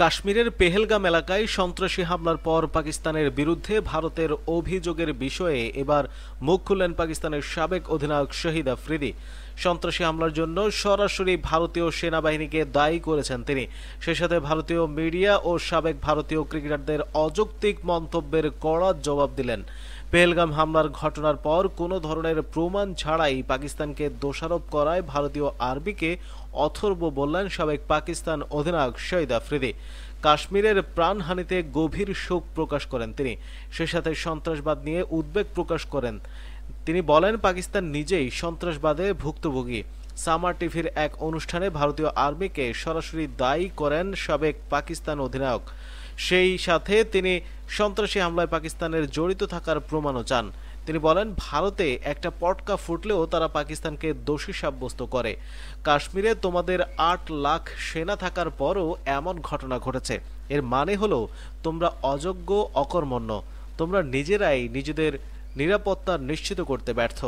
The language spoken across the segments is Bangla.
কাশ্মীরের পেহেলগাম এলাকায় সন্ত্রাসী হামলার পর পাকিস্তানের বিরুদ্ধে ভারতের অভিযোগের বিষয়ে এবার মুখ খুললেন পাকিস্তানের সাবেক অধিনায়ক শহীদ আফ্রিদি। সন্ত্রাসী হামলার জন্য সরাসরি ভারতীয় সেনাবাহিনীকে দায়ী করেছেন তিনি। সেই সাথে ভারতীয় মিডিয়া ও সাবেক ভারতীয় ক্রিকেটারদের অযৌক্তিক মন্তব্যের কড়া জবাব দিলেন। পেহেলগাম হামলার ঘটনার পর কোনো ধরনের প্রমাণ ছাড়াই পাকিস্তানকে দোষারোপ করায় ভারতীয় আর্মিকে অথর্ব বললেন সাবেক পাকিস্তান অধিনায়ক শহীদ আফ্রিদি। কাশ্মীরের প্রাণহানিতে গভীর শোক প্রকাশ করেন তিনি। সেই সাথে সন্ত্রাসবাদ নিয়ে উদ্বেগ প্রকাশ করেন তিনি। বলেন, পাকিস্তান নিজেই সন্ত্রাসবাদে ভুক্তভোগী। সামার টিভির এক অনুষ্ঠানে ভারতীয় আর্মিকে সরাসরি দায়ী করেন সাবেক পাকিস্তান অধিনায়ক। সেই সাথে তিনি সন্ত্রাসী হামলায় পাকিস্তানের জড়িত থাকার প্রমাণও চান। তিনি বলেন, ভারতে একটা পটকা ফুটলেও তারা পাকিস্তানকে দোষী সাব্যস্ত করে। কাশ্মীরে তোমাদের ৮ লাখ সেনা থাকার পরও এমন ঘটনা ঘটেছে। এর মানে হলো তোমরা অযোগ্য, অকর্মণ্য। তোমরা নিজেরাই নিজেদের নিরাপত্তা নিশ্চিত করতে ব্যর্থ।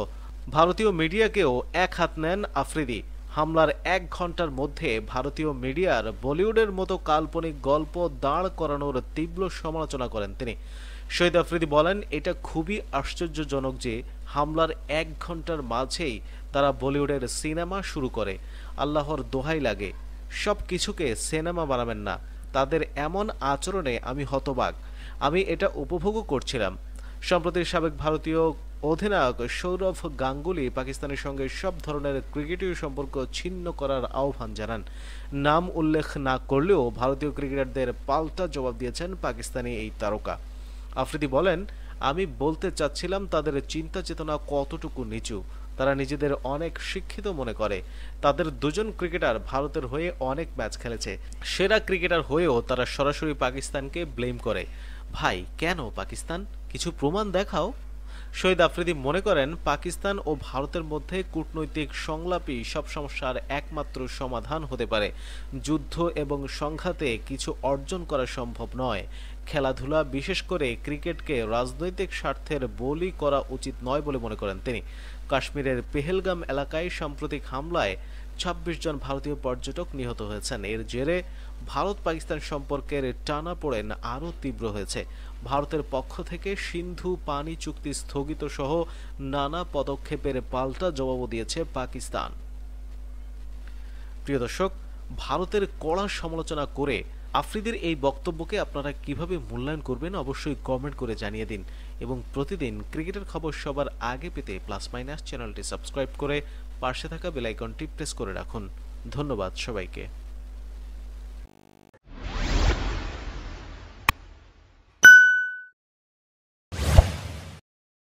ভারতীয় মিডিয়াকেও এক হাত নেন আফ্রিদি। হামলার ১ ঘন্টার মধ্যে ভারতীয় মিডিয়ার বলিউডের মতো কাল্পনিক গল্প দাঁড় করানোর তীব্র সমালোচনা করেন তিনি। শহীদ আফ্রিদি বলেন, এটা খুবই আশ্চর্যজনক যে হামলার ১ ঘন্টার মাঝেই তারা বলিউডের সিনেমা শুরু করে। আল্লাহর দোহাই লাগে, সব কিছুকে সিনেমা বানাবেন না। তাদের এমন আচরণে আমি হতবাক। আমি এটা উপভোগও করছিলাম। সম্প্রতি সাবেক ভারতীয় অধিনায়ক সৌরভ গাঙ্গুলি পাকিস্তানের সঙ্গে সব ধরনের ক্রিকেটীয় সম্পর্ক ছিন্ন করার আহ্বান জানান। নাম উল্লেখ না করলেও ভারতীয় ক্রিকেটারদের পাল্টা জবাব দিয়েছেন পাকিস্তানি এই তারকা। আফ্রিদি বলেন, আমি বলতে চাচ্ছিলাম তাদের চিন্তা চেতনা কতটুকু নিচু। তারা নিজেদের অনেক শিক্ষিত মনে করে। তাদের দুজন ক্রিকেটার ভারতের হয়ে অনেক ম্যাচ খেলেছে। সেরা ক্রিকেটার হয়েও তারা সরাসরি পাকিস্তানকে ব্লেম করে। ভাই, কেন পাকিস্তান? কিছু প্রমাণ দেখাও। শহীদ আফ্রিদি মনে করেন, পাকিস্তান ও ভারতের মধ্যে কূটনৈতিক সংলাপই সব সমস্যার একমাত্র সমাধান হতে পারে। যুদ্ধ এবং সংঘাতে কিছু অর্জন করা সম্ভব নয়। খেলাধুলা, বিশেষ করে ক্রিকেটকে রাজনৈতিক স্বার্থের বলি করা উচিত নয় বলে মনে করেন তিনি। কাশ্মীরের পেহেলগাম এলাকায় সাম্প্রতিক হামলায় ২৬ জন ভারতীয় পর্যটক নিহত হয়েছেন। এর জেরে ভারত পাকিস্তান সম্পর্কের টানাপোড়েন আরও তীব্র হয়েছে। ভারতের পক্ষ থেকে সিন্ধু পানি চুক্তি স্থগিত সহ নানা পদক্ষেপের পাল্টা জবাবও দিয়েছে পাকিস্তান। প্রিয় দর্শক, ভারতের কড়া সমালোচনা করে আফ্রিদির এই বক্তব্যকে আপনারা কিভাবে মূল্যায়ন করবেন অবশ্যই কমেন্ট করে জানিয়ে দিন। এবং প্রতিদিন ক্রিকেটের খবর সবার আগে পেতে প্লাস মাইনাস চ্যানেলটি সাবস্ক্রাইব করে পাশে থাকা বেল আইকনটি প্রেস করে রাখুন। ধন্যবাদ সবাইকে।